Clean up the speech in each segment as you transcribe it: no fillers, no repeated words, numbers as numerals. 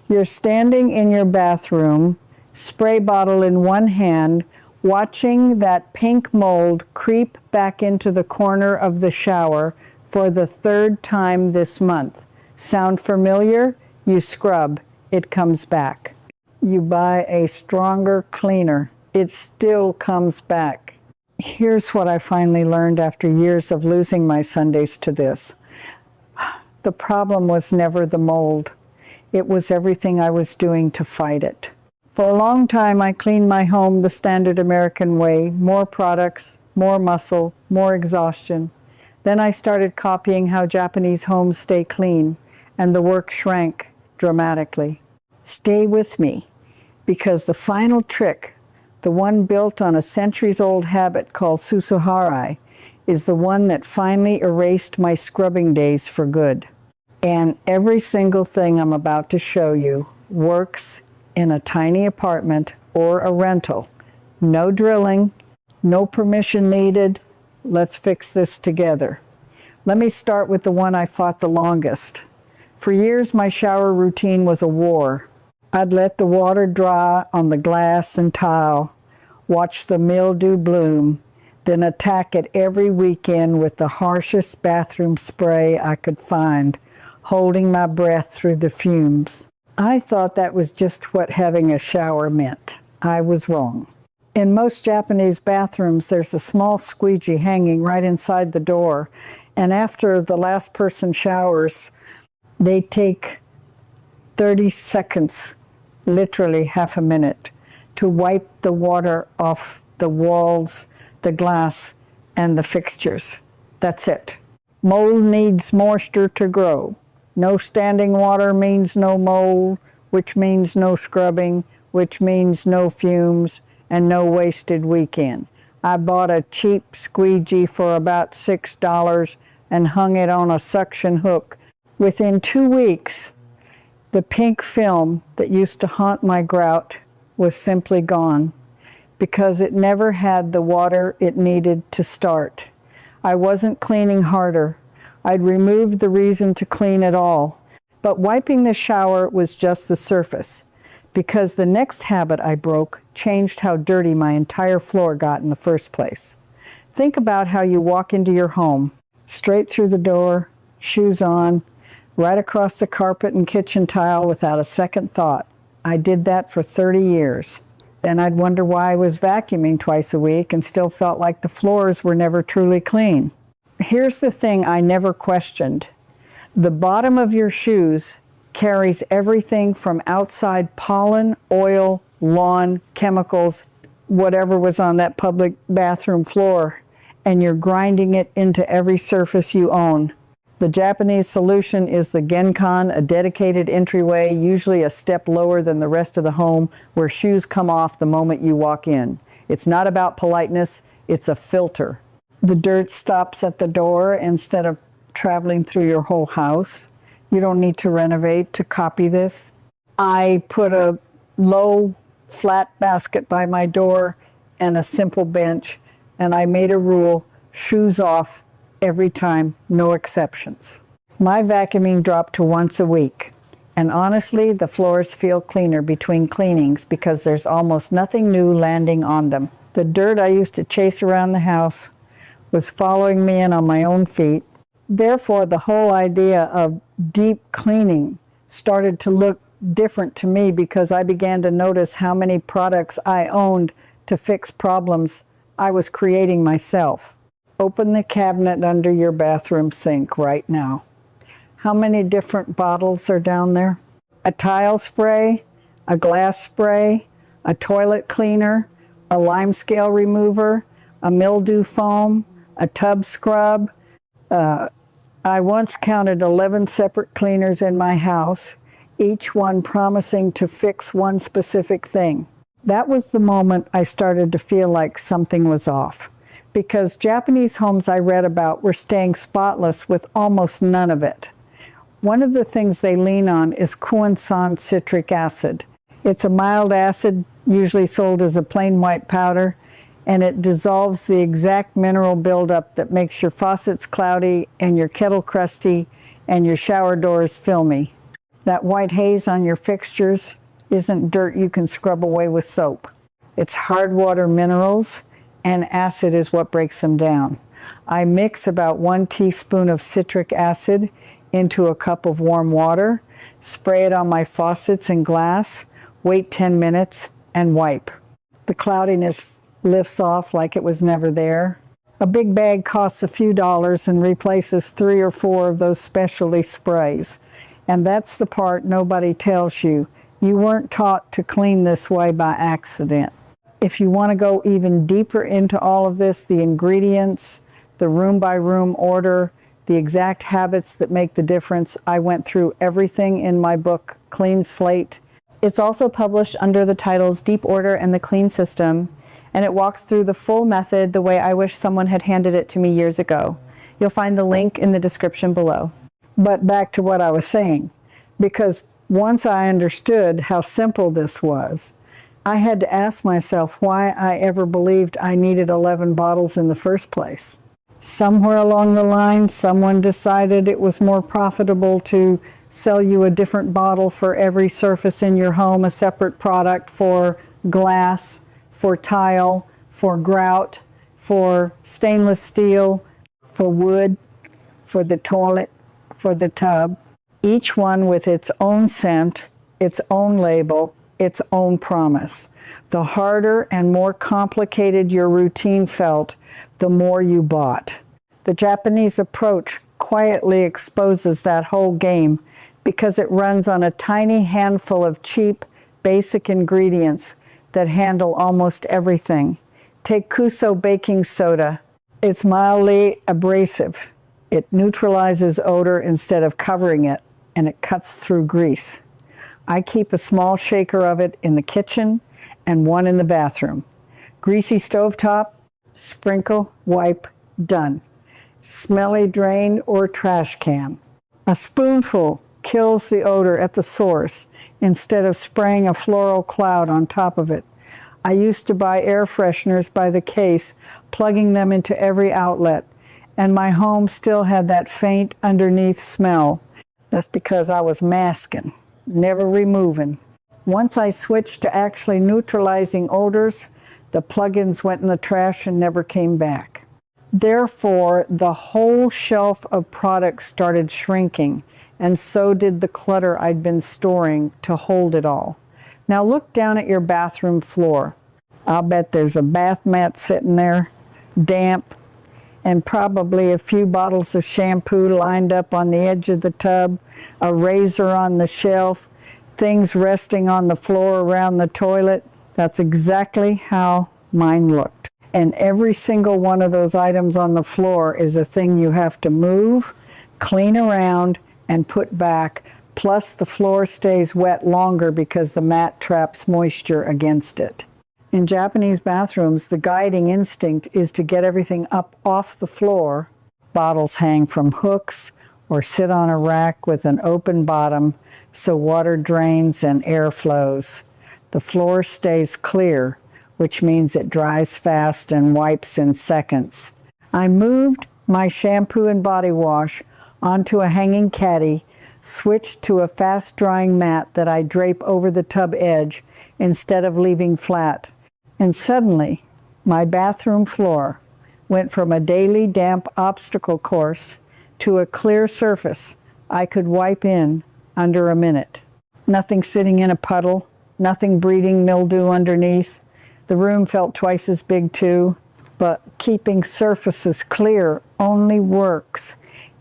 You're standing in your bathroom, spray bottle in one hand, watching that pink mold creep back into the corner of the shower for the third time this month. Sound familiar? You scrub, it comes back. You buy a stronger cleaner, it still comes back. Here's what I finally learned after years of losing my Sundays to this. The problem was never the mold. It was everything I was doing to fight it. For a long time, I cleaned my home the standard American way, more products, more muscle, more exhaustion. Then I started copying how Japanese homes stay clean, and the work shrank dramatically. Stay with me, because the final trick, the one built on a centuries-old habit called susuharai, is the one that finally erased my scrubbing days for good. And every single thing I'm about to show you works in a tiny apartment or a rental. No drilling, no permission needed. Let's fix this together. Let me start with the one I fought the longest. For years, my shower routine was a war. I'd let the water dry on the glass and tile, watch the mildew bloom, then attack it every weekend with the harshest bathroom spray I could find, holding my breath through the fumes. I thought that was just what having a shower meant. I was wrong. In most Japanese bathrooms, there's a small squeegee hanging right inside the door, and after the last person showers, they take 30 seconds, literally half a minute, to wipe the water off the walls, the glass, and the fixtures. That's it. Mold needs moisture to grow. No standing water means no mold, which means no scrubbing, which means no fumes, and no wasted weekend. I bought a cheap squeegee for about $6 and hung it on a suction hook. Within 2 weeks, the pink film that used to haunt my grout was simply gone because it never had the water it needed to start. I wasn't cleaning harder. I'd removed the reason to clean at all. But wiping the shower was just the surface, because the next habit I broke changed how dirty my entire floor got in the first place. Think about how you walk into your home, straight through the door, shoes on, right across the carpet and kitchen tile without a second thought. I did that for 30 years. Then I'd wonder why I was vacuuming twice a week and still felt like the floors were never truly clean. Here's the thing I never questioned. The bottom of your shoes carries everything from outside pollen, oil, lawn, chemicals, whatever was on that public bathroom floor, and you're grinding it into every surface you own. The Japanese solution is the genkan, a dedicated entryway, usually a step lower than the rest of the home, where shoes come off the moment you walk in. It's not about politeness, it's a filter. The dirt stops at the door instead of traveling through your whole house. You don't need to renovate to copy this. I put a low, flat basket by my door and a simple bench, and I made a rule, shoes off every time, no exceptions. My vacuuming dropped to once a week, and honestly, the floors feel cleaner between cleanings because there's almost nothing new landing on them. The dirt I used to chase around the house was following me in on my own feet. Therefore, the whole idea of deep cleaning started to look different to me because I began to notice how many products I owned to fix problems I was creating myself. Open the cabinet under your bathroom sink right now. How many different bottles are down there? A tile spray, a glass spray, a toilet cleaner, a lime scale remover, a mildew foam, a tub scrub. I once counted 11 separate cleaners in my house, each one promising to fix one specific thing. That was the moment I started to feel like something was off, because Japanese homes I read about were staying spotless with almost none of it. One of the things they lean on is Kuan-san citric acid. It's a mild acid, usually sold as a plain white powder, and it dissolves the exact mineral buildup that makes your faucets cloudy and your kettle crusty and your shower doors filmy. That white haze on your fixtures isn't dirt you can scrub away with soap. It's hard water minerals, and acid is what breaks them down. I mix about 1 teaspoon of citric acid into a cup of warm water, spray it on my faucets and glass, wait 10 minutes, and wipe. The cloudiness lifts off like it was never there. A big bag costs a few dollars and replaces 3 or 4 of those specialty sprays. And that's the part nobody tells you. You weren't taught to clean this way by accident. If you want to go even deeper into all of this, the ingredients, the room-by-room order, the exact habits that make the difference, I went through everything in my book, Clean Slate. It's also published under the titles Deep Order and The Clean System, and it walks through the full method the way I wish someone had handed it to me years ago. You'll find the link in the description below. But back to what I was saying, because once I understood how simple this was, I had to ask myself why I ever believed I needed 11 bottles in the first place. Somewhere along the line, someone decided it was more profitable to sell you a different bottle for every surface in your home, a separate product for glass, for tile, for grout, for stainless steel, for wood, for the toilet, for the tub. Each one with its own scent, its own label, its own promise. The harder and more complicated your routine felt, the more you bought. The Japanese approach quietly exposes that whole game because it runs on a tiny handful of cheap, basic ingredients that handle almost everything. Take Kuso baking soda. It's mildly abrasive. It neutralizes odor instead of covering it, and it cuts through grease. I keep a small shaker of it in the kitchen and one in the bathroom. Greasy stovetop, sprinkle, wipe, done. Smelly drain or trash can. A spoonful kills the odor at the source instead of spraying a floral cloud on top of it. I used to buy air fresheners by the case, plugging them into every outlet, and my home still had that faint underneath smell. That's because I was masking, never removing. Once I switched to actually neutralizing odors, the plugins went in the trash and never came back. Therefore, the whole shelf of products started shrinking, and so did the clutter I'd been storing to hold it all. Now look down at your bathroom floor. I'll bet there's a bath mat sitting there, damp, and probably a few bottles of shampoo lined up on the edge of the tub, a razor on the shelf, things resting on the floor around the toilet. That's exactly how mine looked. And every single one of those items on the floor is a thing you have to move, clean around, and put back. Plus the floor stays wet longer because the mat traps moisture against it. In Japanese bathrooms, the guiding instinct is to get everything up off the floor. Bottles hang from hooks or sit on a rack with an open bottom so water drains and air flows. The floor stays clear, which means it dries fast and wipes in seconds. I moved my shampoo and body wash onto a hanging caddy, switched to a fast-drying mat that I drape over the tub edge instead of leaving flat. And suddenly, my bathroom floor went from a daily damp obstacle course to a clear surface I could wipe in under a minute. Nothing sitting in a puddle, nothing breeding mildew underneath. The room felt twice as big too, but keeping surfaces clear only works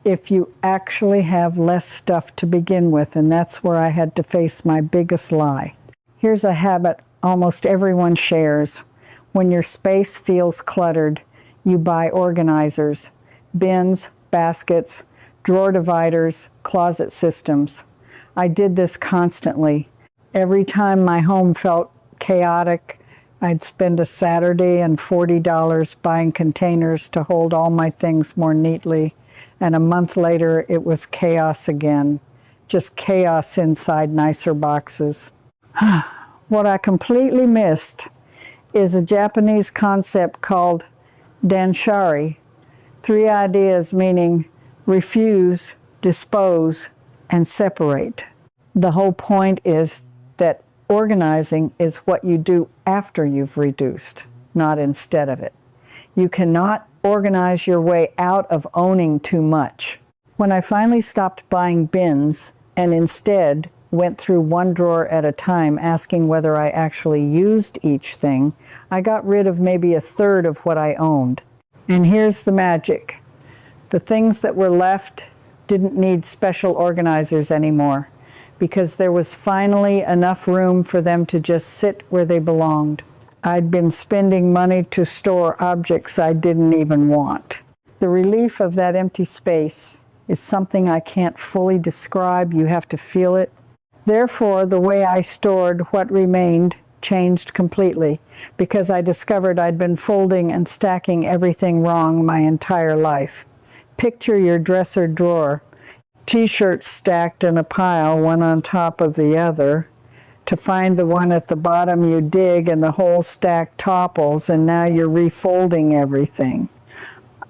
if you actually have less stuff to begin with, and that's where I had to face my biggest lie. Here's a habit almost everyone shares. When your space feels cluttered, you buy organizers, bins, baskets, drawer dividers, closet systems. I did this constantly. Every time my home felt chaotic, I'd spend a Saturday and $40 buying containers to hold all my things more neatly. And a month later, it was chaos again. Just chaos inside nicer boxes. What I completely missed is a Japanese concept called danshari. 3 ideas meaning refuse, dispose, and separate. The whole point is that organizing is what you do after you've reduced, not instead of it. You cannot organize your way out of owning too much. When I finally stopped buying bins and instead went through one drawer at a time asking whether I actually used each thing, I got rid of maybe a third of what I owned. And here's the magic. The things that were left didn't need special organizers anymore because there was finally enough room for them to just sit where they belonged. I'd been spending money to store objects I didn't even want. The relief of that empty space is something I can't fully describe. You have to feel it. Therefore, the way I stored what remained changed completely because I discovered I'd been folding and stacking everything wrong my entire life. Picture your dresser drawer, t-shirts stacked in a pile, one on top of the other. To find the one at the bottom, you dig and the whole stack topples, and now you're refolding everything.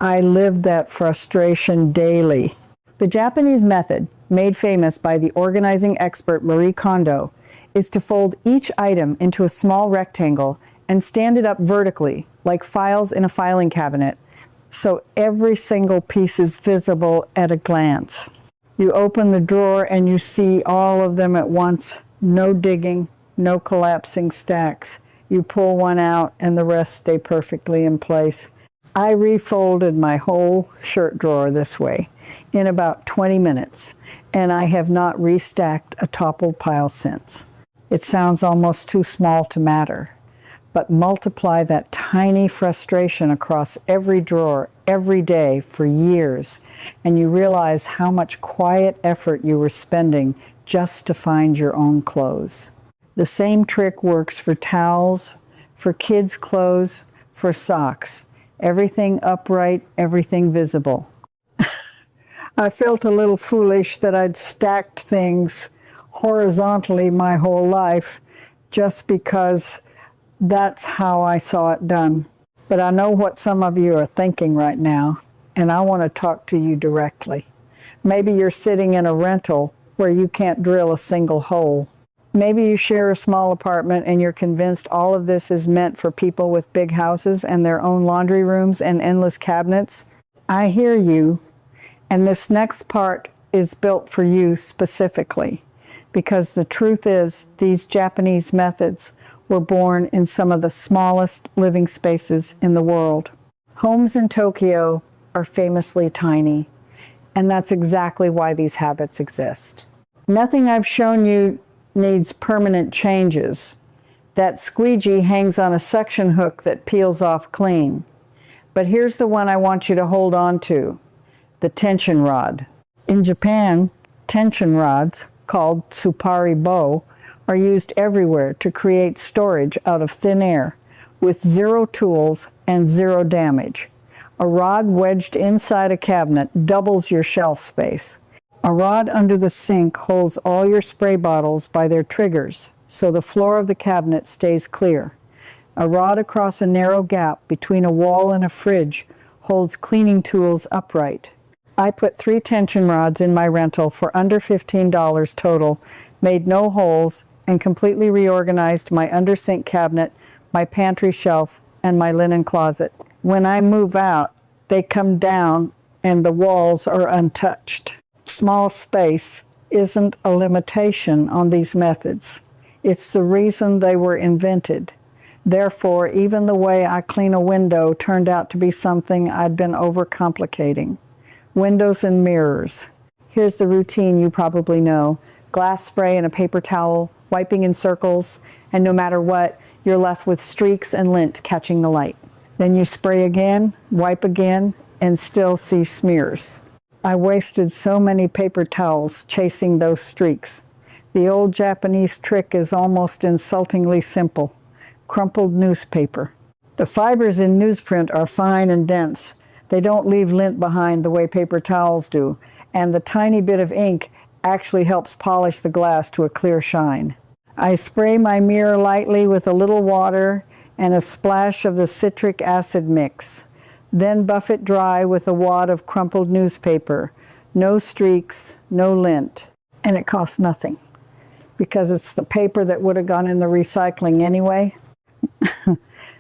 I lived that frustration daily. The Japanese method, made famous by the organizing expert Marie Kondo, is to fold each item into a small rectangle and stand it up vertically, like files in a filing cabinet, so every single piece is visible at a glance. You open the drawer and you see all of them at once. No digging, no collapsing stacks. You pull one out and the rest stay perfectly in place. I refolded my whole shirt drawer this way in about 20 minutes, and I have not restacked a toppled pile since. It sounds almost too small to matter, but multiply that tiny frustration across every drawer, every day for years, and you realize how much quiet effort you were spending just to find your own clothes. The same trick works for towels, for kids' clothes, for socks. Everything upright, everything visible. I felt a little foolish that I'd stacked things horizontally my whole life just because that's how I saw it done. But I know what some of you are thinking right now, and I want to talk to you directly. Maybe you're sitting in a rental where you can't drill a single hole. Maybe you share a small apartment and you're convinced all of this is meant for people with big houses and their own laundry rooms and endless cabinets. I hear you, and this next part is built for you specifically, because the truth is these Japanese methods were born in some of the smallest living spaces in the world. Homes in Tokyo are famously tiny, and that's exactly why these habits exist. Nothing I've shown you needs permanent changes. That squeegee hangs on a suction hook that peels off clean. But here's the one I want you to hold on to, the tension rod. In Japan, tension rods, called tsupari bo, are used everywhere to create storage out of thin air with zero tools and zero damage. A rod wedged inside a cabinet doubles your shelf space. A rod under the sink holds all your spray bottles by their triggers, so the floor of the cabinet stays clear. A rod across a narrow gap between a wall and a fridge holds cleaning tools upright. I put 3 tension rods in my rental for under $15 total, made no holes, and completely reorganized my under-sink cabinet, my pantry shelf, and my linen closet. When I move out, they come down and the walls are untouched. Small space isn't a limitation on these methods. It's the reason they were invented. Therefore, even the way I clean a window turned out to be something I'd been overcomplicating. Windows and mirrors. Here's the routine you probably know. Glass spray and a paper towel, wiping in circles, and no matter what, you're left with streaks and lint catching the light. Then you spray again, wipe again, and still see smears. I wasted so many paper towels chasing those streaks. The old Japanese trick is almost insultingly simple. Crumpled newspaper. The fibers in newsprint are fine and dense. They don't leave lint behind the way paper towels do, and the tiny bit of ink actually helps polish the glass to a clear shine. I spray my mirror lightly with a little water and a splash of the citric acid mix. Then buff it dry with a wad of crumpled newspaper. No streaks, no lint, and it costs nothing. because it's the paper that would have gone in the recycling anyway.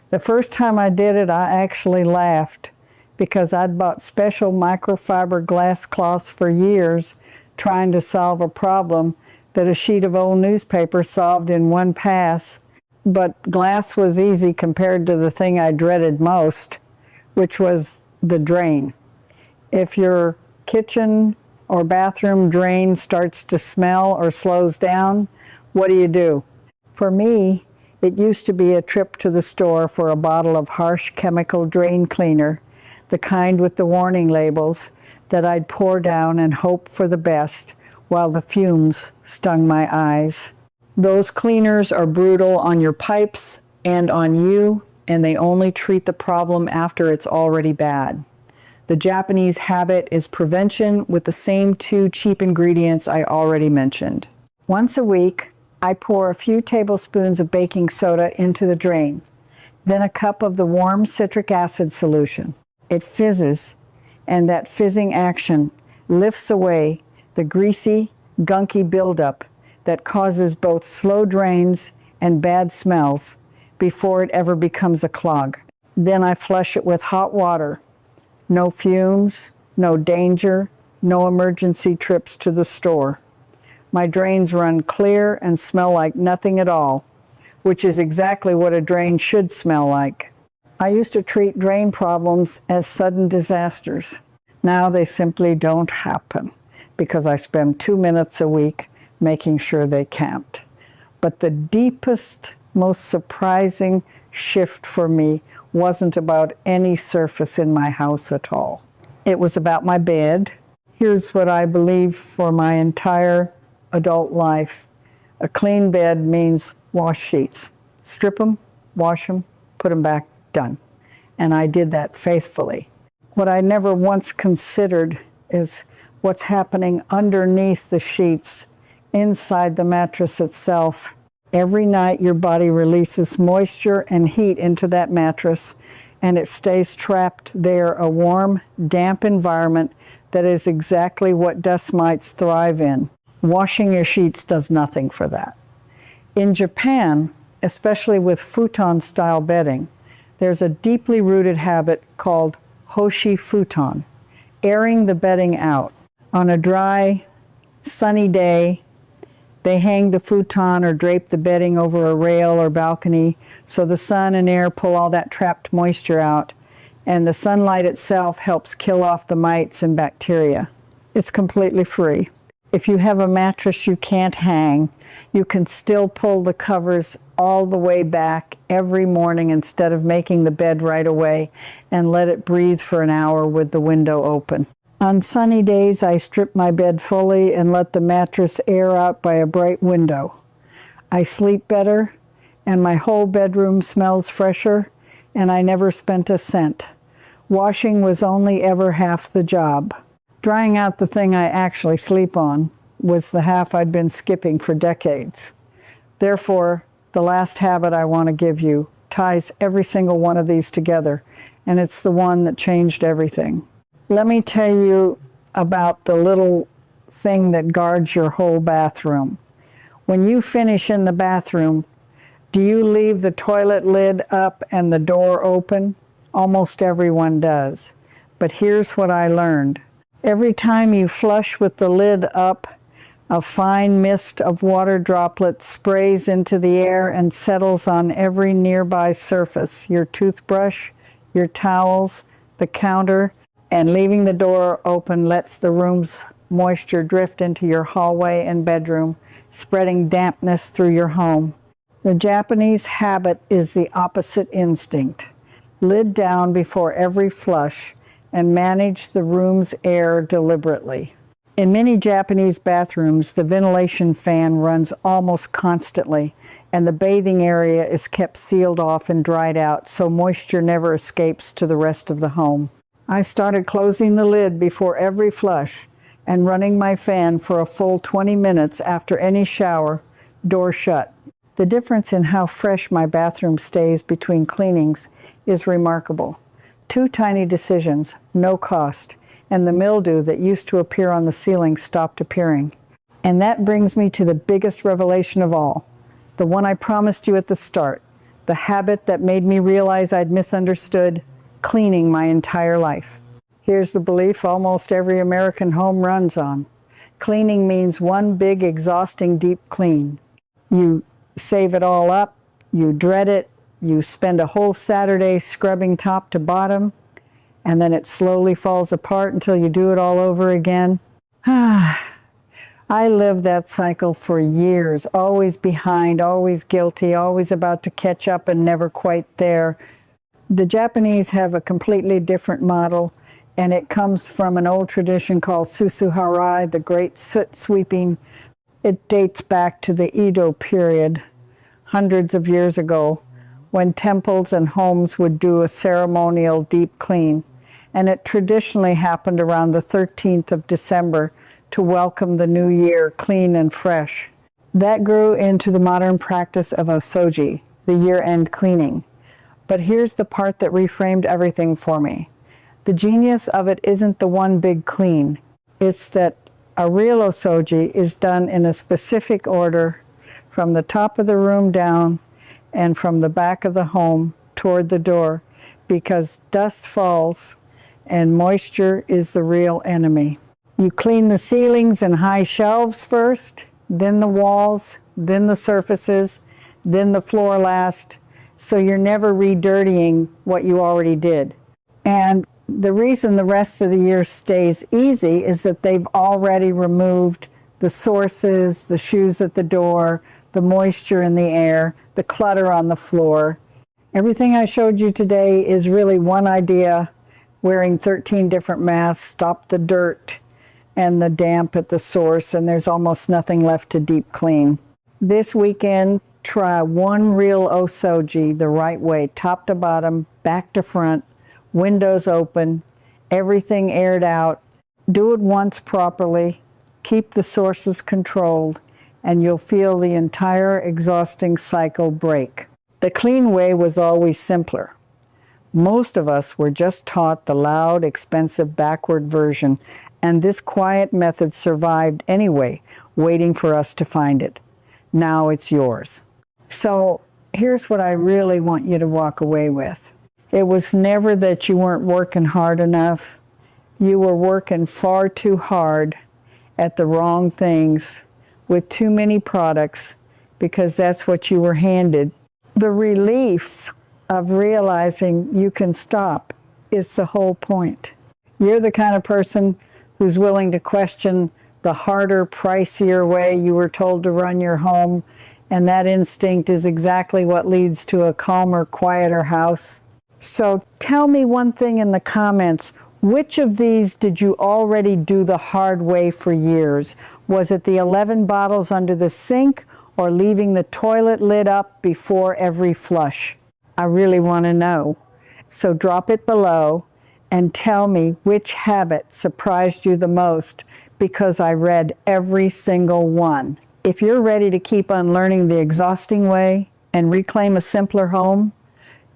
The first time I did it, I actually laughed because I'd bought special microfiber glass cloths for years trying to solve a problem that a sheet of old newspaper solved in one pass. But glass was easy compared to the thing I dreaded most, which was the drain. If your kitchen or bathroom drain starts to smell or slows down, what do? For me, it used to be a trip to the store for a bottle of harsh chemical drain cleaner, the kind with the warning labels, that I'd pour down and hope for the best while the fumes stung my eyes. Those cleaners are brutal on your pipes and on you, and they only treat the problem after it's already bad. The Japanese habit is prevention with the same 2 cheap ingredients I already mentioned. Once a week, I pour a few tablespoons of baking soda into the drain, then a cup of the warm citric acid solution. It fizzes, and that fizzing action lifts away the greasy, gunky buildup that causes both slow drains and bad smells before it ever becomes a clog. Then I flush it with hot water. No fumes, no danger, no emergency trips to the store. My drains run clear and smell like nothing at all, which is exactly what a drain should smell like. I used to treat drain problems as sudden disasters. Now they simply don't happen because I spend 2 minutes a week making sure they can't. But the deepest, most surprising shift for me wasn't about any surface in my house at all. It was about my bed. Here's what I believe for my entire adult life. A clean bed means wash sheets. Strip them, wash them, put them back, done. And I did that faithfully. What I never once considered is what's happening underneath the sheets, inside the mattress itself. Every night your body releases moisture and heat into that mattress, and it stays trapped there, a warm, damp environment that is exactly what dust mites thrive in. Washing your sheets does nothing for that. In Japan, especially with futon-style bedding, there's a deeply rooted habit called hoshi futon, airing the bedding out. On a dry, sunny day, they hang the futon or drape the bedding over a rail or balcony so the sun and air pull all that trapped moisture out, and the sunlight itself helps kill off the mites and bacteria. It's completely free. If you have a mattress you can't hang, you can still pull the covers all the way back every morning instead of making the bed right away and let it breathe for an hour with the window open. On sunny days, I strip my bed fully and let the mattress air out by a bright window. I sleep better, and my whole bedroom smells fresher, and I never spent a cent. Washing was only ever half the job. Drying out the thing I actually sleep on was the half I'd been skipping for decades. Therefore, the last habit I want to give you ties every single one of these together, and it's the one that changed everything. Let me tell you about the little thing that guards your whole bathroom. When you finish in the bathroom, do you leave the toilet lid up and the door open? Almost everyone does. But here's what I learned. Every time you flush with the lid up, a fine mist of water droplets sprays into the air and settles on every nearby surface, your toothbrush, your towels, the counter, and leaving the door open lets the room's moisture drift into your hallway and bedroom, spreading dampness through your home. The Japanese habit is the opposite instinct. Lid down before every flush and manage the room's air deliberately. In many Japanese bathrooms, the ventilation fan runs almost constantly, and the bathing area is kept sealed off and dried out so moisture never escapes to the rest of the home. I started closing the lid before every flush and running my fan for a full 20 minutes after any shower, door shut. The difference in how fresh my bathroom stays between cleanings is remarkable. 2 tiny decisions, no cost, and the mildew that used to appear on the ceiling stopped appearing. And that brings me to the biggest revelation of all, the one I promised you at the start, the habit that made me realize I'd misunderstood cleaning my entire life. Here's the belief almost every American home runs on. Cleaning means one big, exhausting, deep clean. You save it all up, you dread it, you spend a whole Saturday scrubbing top to bottom, and then it slowly falls apart until you do it all over again. I lived that cycle for years, always behind, always guilty, always about to catch up and never quite there. The Japanese have a completely different model, and it comes from an old tradition called susuharai, the great soot sweeping. It dates back to the Edo period, hundreds of years ago, when temples and homes would do a ceremonial deep clean. And it traditionally happened around the 13th of December to welcome the new year clean and fresh. That grew into the modern practice of osoji, the year-end cleaning. But here's the part that reframed everything for me. The genius of it isn't the one big clean. It's that a real osoji is done in a specific order from the top of the room down and from the back of the home toward the door, because dust falls and moisture is the real enemy. You clean the ceilings and high shelves first, then the walls, then the surfaces, then the floor last, so you're never re-dirtying what you already did. And the reason the rest of the year stays easy is that they've already removed the sources, the shoes at the door, the moisture in the air, the clutter on the floor. Everything I showed you today is really one idea. Wearing 13 different masks, stop the dirt and the damp at the source, and there's almost nothing left to deep clean. This weekend, try one real osoji the right way, top to bottom, back to front, windows open, everything aired out. Do it once properly, keep the sources controlled, and you'll feel the entire exhausting cycle break. The clean way was always simpler. Most of us were just taught the loud, expensive, backward version, and this quiet method survived anyway, waiting for us to find it. Now it's yours. So here's what I really want you to walk away with. It was never that you weren't working hard enough. You were working far too hard at the wrong things with too many products, because that's what you were handed. The relief of realizing you can stop is the whole point. You're the kind of person who's willing to question the harder, pricier way you were told to run your home, and that instinct is exactly what leads to a calmer, quieter house. So tell me one thing in the comments. Which of these did you already do the hard way for years? Was it the 11 bottles under the sink, or leaving the toilet lid up before every flush? I really want to know. So drop it below and tell me which habit surprised you the most, because I read every single one. If you're ready to keep unlearning the exhausting way and reclaim a simpler home,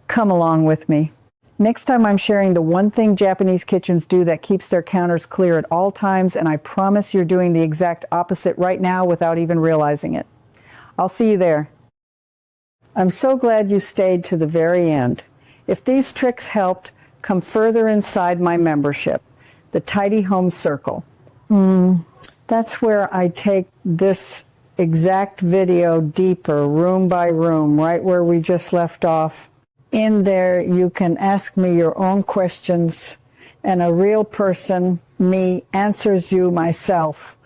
come along with me. Next time I'm sharing the one thing Japanese kitchens do that keeps their counters clear at all times, and I promise you're doing the exact opposite right now without even realizing it. I'll see you there. I'm so glad you stayed to the very end. If these tricks helped, come further inside my membership, the Tidy Home Circle. That's where I take this exact video deeper, room by room, right where we just left off. In there, you can ask me your own questions, and a real person, me, answers you myself.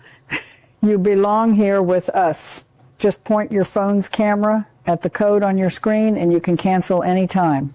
You belong here with us. Just point your phone's camera at the code on your screen, and you can cancel anytime.